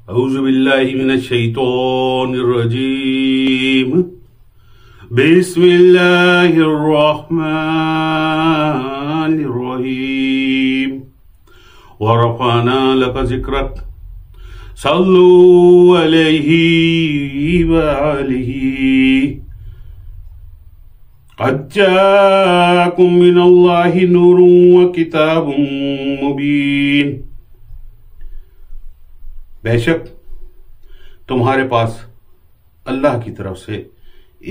اعوذ باللہ من الشیطان الرجیم بسم اللہ الرحمن الرحیم ورفعنا لک ذکرک صلو علیہ وآلہ قد جاءکم من اللہ نور وکتاب مبین۔ بے شک تمہارے پاس اللہ کی طرف سے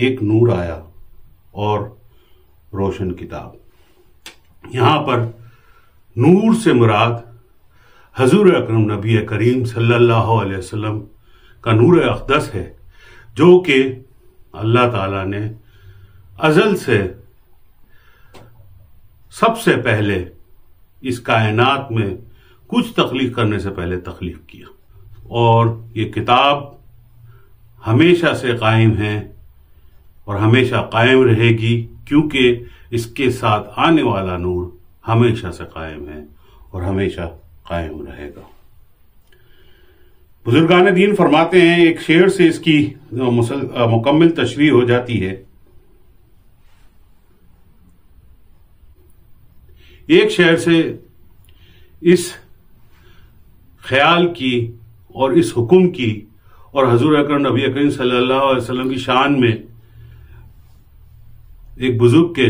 ایک نور آیا اور روشن کتاب۔ یہاں پر نور سے مراد حضور اکرم نبی کریم صلی اللہ علیہ وسلم کا نور اقدس ہے، جو کہ اللہ تعالیٰ نے ازل سے سب سے پہلے اس کائنات میں کچھ تخلیق کرنے سے پہلے تخلیق کیا، اور یہ کتاب ہمیشہ سے قائم ہے اور ہمیشہ قائم رہے گی، کیونکہ اس کے ساتھ آنے والا نور ہمیشہ سے قائم ہے اور ہمیشہ قائم رہے گا۔ بزرگان دین فرماتے ہیں، ایک شعر سے اس کی مکمل تشریح ہو جاتی ہے۔ ایک شعر سے اس خیال کی اور اس حکم کی اور حضور اکرم نبی کریم صلی اللہ علیہ وسلم کی شان میں ایک بزرگ کے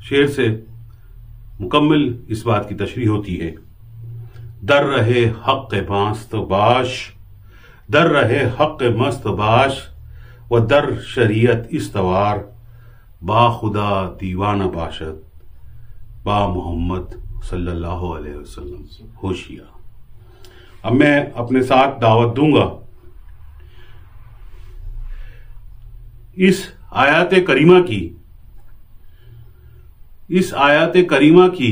شعر سے مکمل اس بات کی تشریح ہوتی ہے۔ در رہے حق مست باش، در رہے حق مست باش و در شریعت استوار، با خدا دیوانہ باشد با محمد صلی اللہ علیہ وسلم ہوشیار۔ اب میں اپنے ساتھ دعوت دوں گا اس آیات کریمہ کی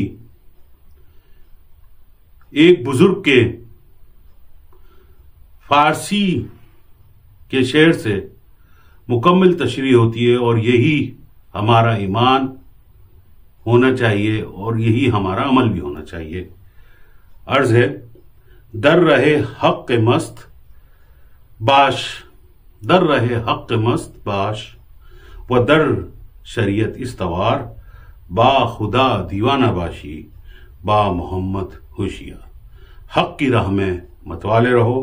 ایک بزرگ کے فارسی کے شعر سے مکمل تشریح ہوتی ہے، اور یہی ہمارا ایمان ہونا چاہیے اور یہی ہمارا عمل بھی ہونا چاہیے۔ عرض ہے، در رہے حق مست باش، در رہے حق مست باش و در شریعت استوار، با خدا دیوانہ باشی با محمد ہوشیار۔ حق کی راہ میں متوالے رہو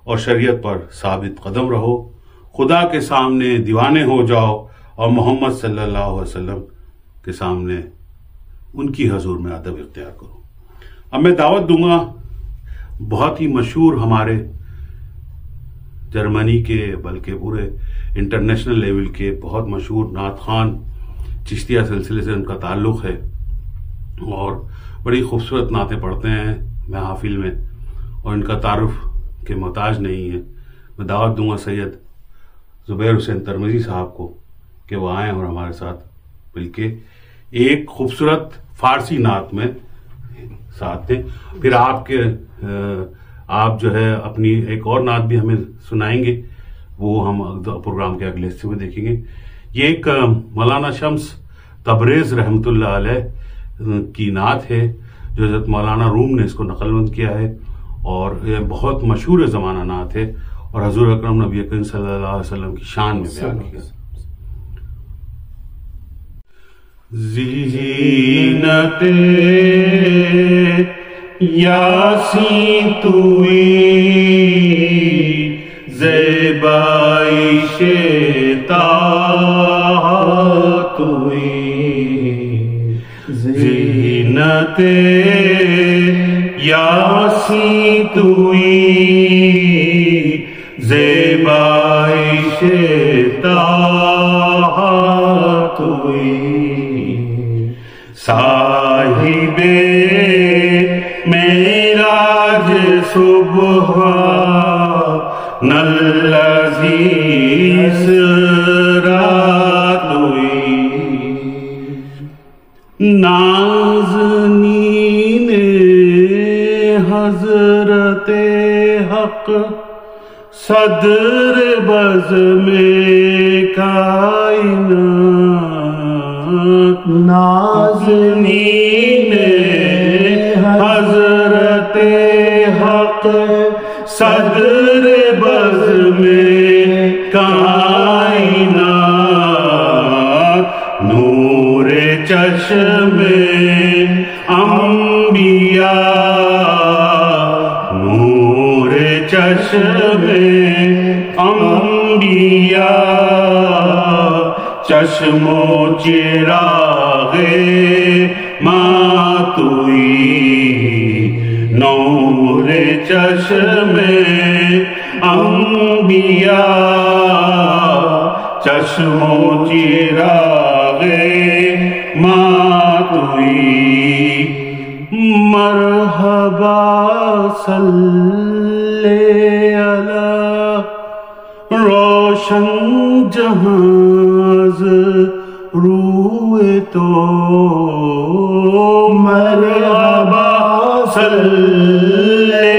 اور شریعت پر ثابت قدم رہو، خدا کے سامنے دیوانے ہو جاؤ اور محمد صلی اللہ علیہ وسلم کے سامنے ان کی حضور میں ادب اختیار کرو۔ اب میں دعوت دوں گا بہت ہی مشہور، ہمارے جرمنی کے بلکہ پورے انٹرنیشنل لیول کے بہت مشہور نعت خوان، چشتیہ سلسلے سے ان کا تعلق ہے اور بڑی خوبصورت نعتیں پڑھتے ہیں محافل میں، اور ان کا تعارف کے محتاج نہیں ہے۔ میں دعوت دوں گا سید زبیر حسین ترمذی صاحب کو کہ وہ آئیں اور ہمارے ساتھ مل کے ایک خوبصورت فارسی نعت میں ساتھ دیں۔ پھر آپ جو ہے اپنی ایک اور نعت بھی ہمیں سنائیں گے، وہ ہم پروگرام کے اگلے حصے میں دیکھیں گے۔ یہ ایک مولانا شمس تبریز رحمۃ اللہ علیہ کی نعت ہے، جو حضرت مولانا روم نے اس کو نقل بند کیا ہے، اور یہ بہت مشہور زمانہ نعت ہے اور حضور اکرم نبی کریم صلی اللہ علیہ وسلم کی شان میں بیان کیا۔ زینت یاسین توئی زیبائش طٰہٰ توئی، زینت یاسین توئی زیبائش طٰہٰ توئی، صاحب معراج سبحان الذی اسریٰ توئی، نازنین حضرت حق صدر بزم کائنات، نازنین حضرت حق صدر بزم کائنات، نور چشم انبیاء، نور چشم انبیاء، چشم و چراغ ماتوئی، نور چشم انبیاء، چشم و چراغ ماتوئی، مرحبا صلی علی روشن جہاز روئے تو، مرحبا صلی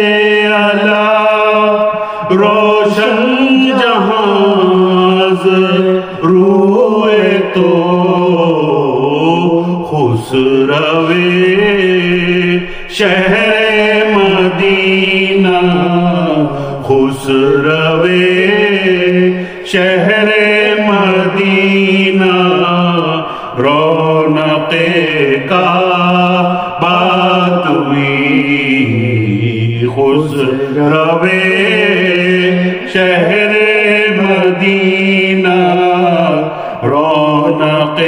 علی روشن جہاز روئے تو، خسروے شہر مدینہ، خسروے شہر مدینہ، رونق کعبہ توئی، خسروے شہر مدینہ، رونق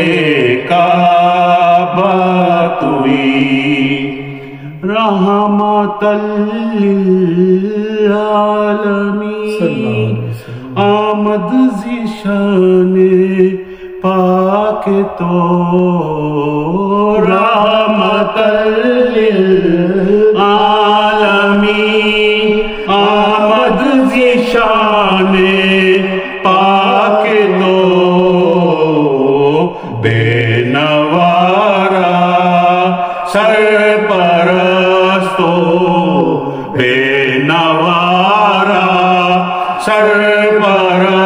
کعبہ توئی، رحمت للعالمین، آمد ذیشان پاک تو، رحمت للعالمین، آمد ذیشان پاک تو، بے نوارا سرپرستو، بے نوارا سرپرستو،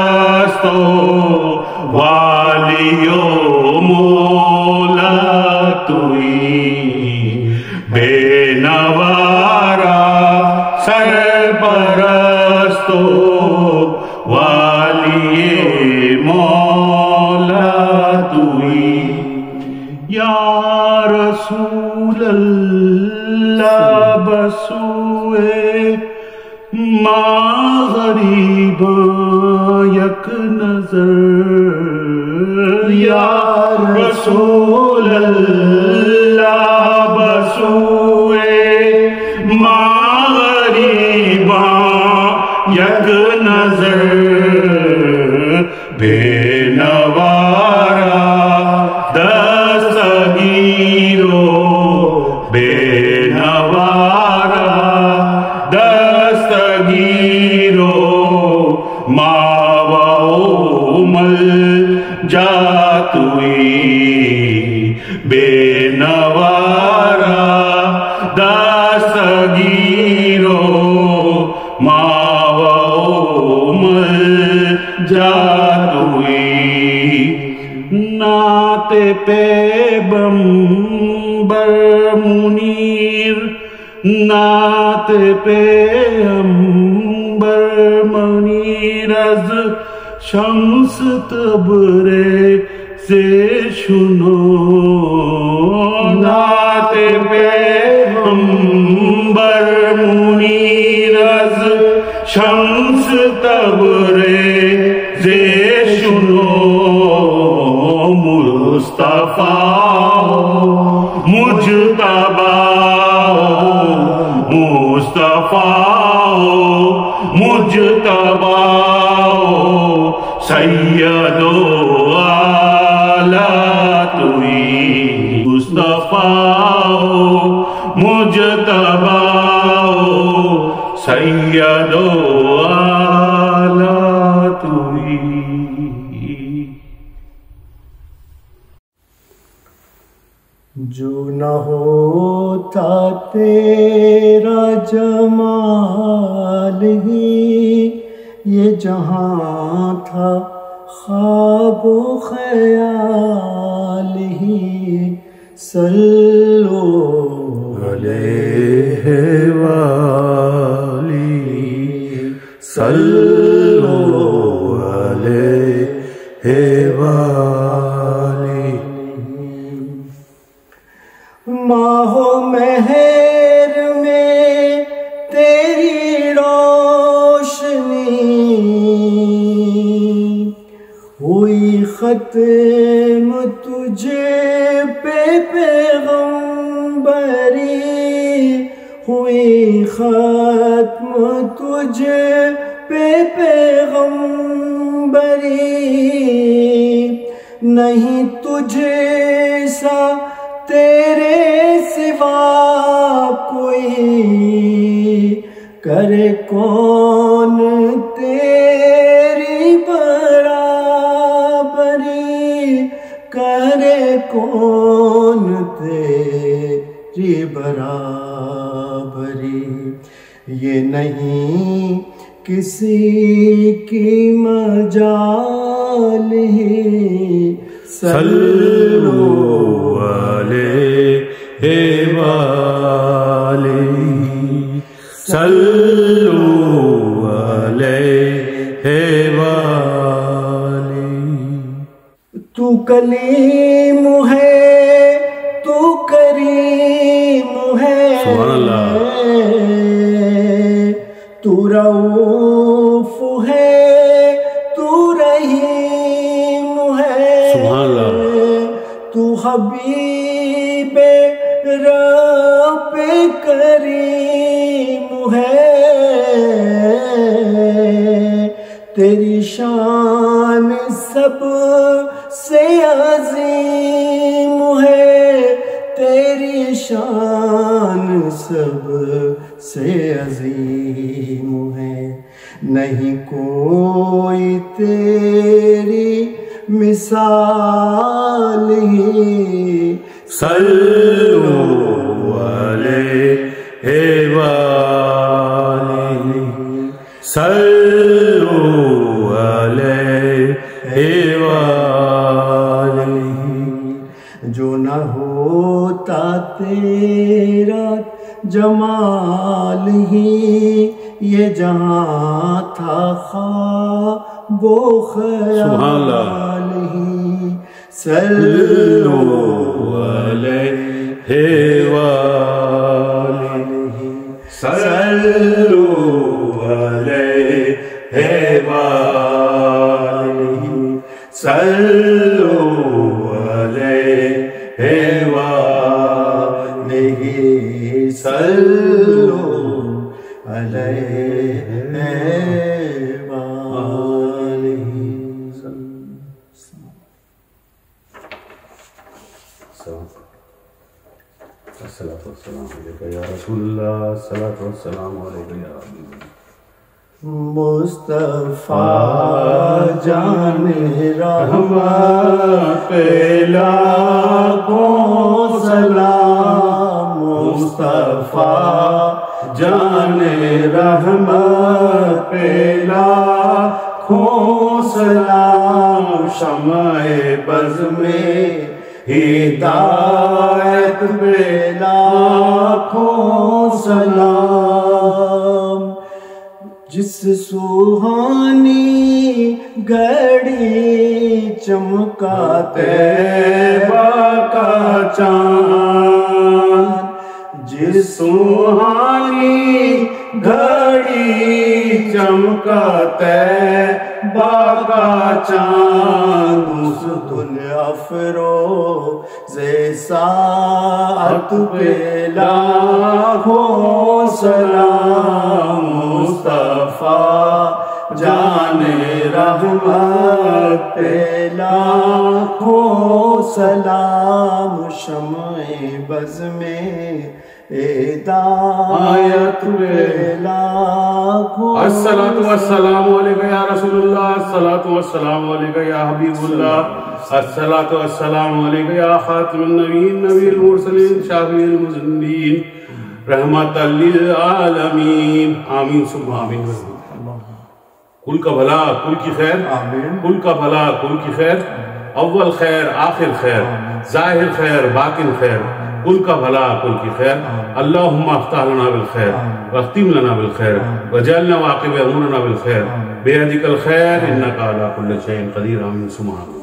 والیو مولا توئی، بے نوارا سرپرستو، والی مولا توئی، یا رسول اللہ بسوئے ما غریباں یک نظر، یا رسول اللہ بسوئے ما غریباں یک نظر، بے نوارا دستگیرو، بے نوارا دستگیرو، ماوو مل جاتوئی، بے نوارا دستگیرو، ماوو مل جاتوئی، نعت پیغمبر منیر، نعت پیغمبر منیر، از شمس تبریز سے سنو، نعت پیغمبر منیر، از شمس تبریز سے سنو، مصطفیٰ مجتبیٰ، مصطفیٰ مجتبیٰ، سید و اعلیٰ توئی، مصطفیٰ مجتبیٰ، سید و اعلیٰ توئی۔ جو نہ ہوتا تیرا جمال ہی، یہ جہاں تھا خواب و خیال ہی، صلو علیہ وآلہ ختم تجھے پہ پیغمبری ہوئی، ختم تجھے پہ پیغمبری، نہیں تجھے سا تیرے سوا کوئی، کرے کون تیری برابری، کرے کون تیری برابری، یہ نہیں کسی کی مجال ہی، صلو علیہ وآلہ، صلو علیہ وآلہ۔ تو کلیم ہے، تو کریم ہے، سبحان اللہ، تو رؤوف ہے، تو رحیم ہے، سبحان اللہ، تو حبیب رب کریم ہے، تیری شان سب سے عظیم ہے، تیری شان سب سے عظیم ہے، نہیں کوئی تیری مثال ہی، صلو علیہ وآلہ، صلو علیہ وآلہ۔ جو نہ ہوتا تیرا جمال ہی، یہ جہاں تھا خواب و خیال ہی، صلو علیہ وآلہ، صلو علیہ وآلہ، صلو علیہ وآلہ، صلو علیہ وآلہ۔ الصلاۃ والسلام علیکہ یا رسول اللہ، الصلاۃ والسلام علیکہ یا حبیب اللہ۔ مصطفیٰ جان رحمت پہ لاکھوں سلام، مصطفیٰ جان رحمت پہ لاکھوں سلام، شمع بز میں ہدایت پہ لاکھوں سلام، جس سوہانی گھڑی چمکا طیبہ کا چاند، جس سوہانی گھڑی چمکا طیبہ کا چاند، اس دنیا افروز ساعت پہ لاکھوں سلام، مصطفیٰ جان رحمت پہ لاکھوں سلام، شمع بز میں ہدایت پہ لاکھوں۔ الصلاۃ والسلام علیکہ یا رسول اللہ، الصلاۃ والسلام علیکہ یا حبیب اللہ، الصلاۃ والسلام علیکہ یا خاتم النبیین نبی المرسلین شافی المذنبین رحمت للعالمین، آمین ثم آمین۔ کل کا بھلا کل کی خیر، آمین، کل کا بھلا کل کی خیر، اول خیر آخر خیر، ظاہر خیر باطن خیر، کل کا بھلا کل کی خیر، اللہم افتح لنا بالخیر واختم لنا بالخیر وجعلنا واقب امورنا بالخیر بیدک الخیر انکا علی کل شیء قدیر، آمین ثم آمین۔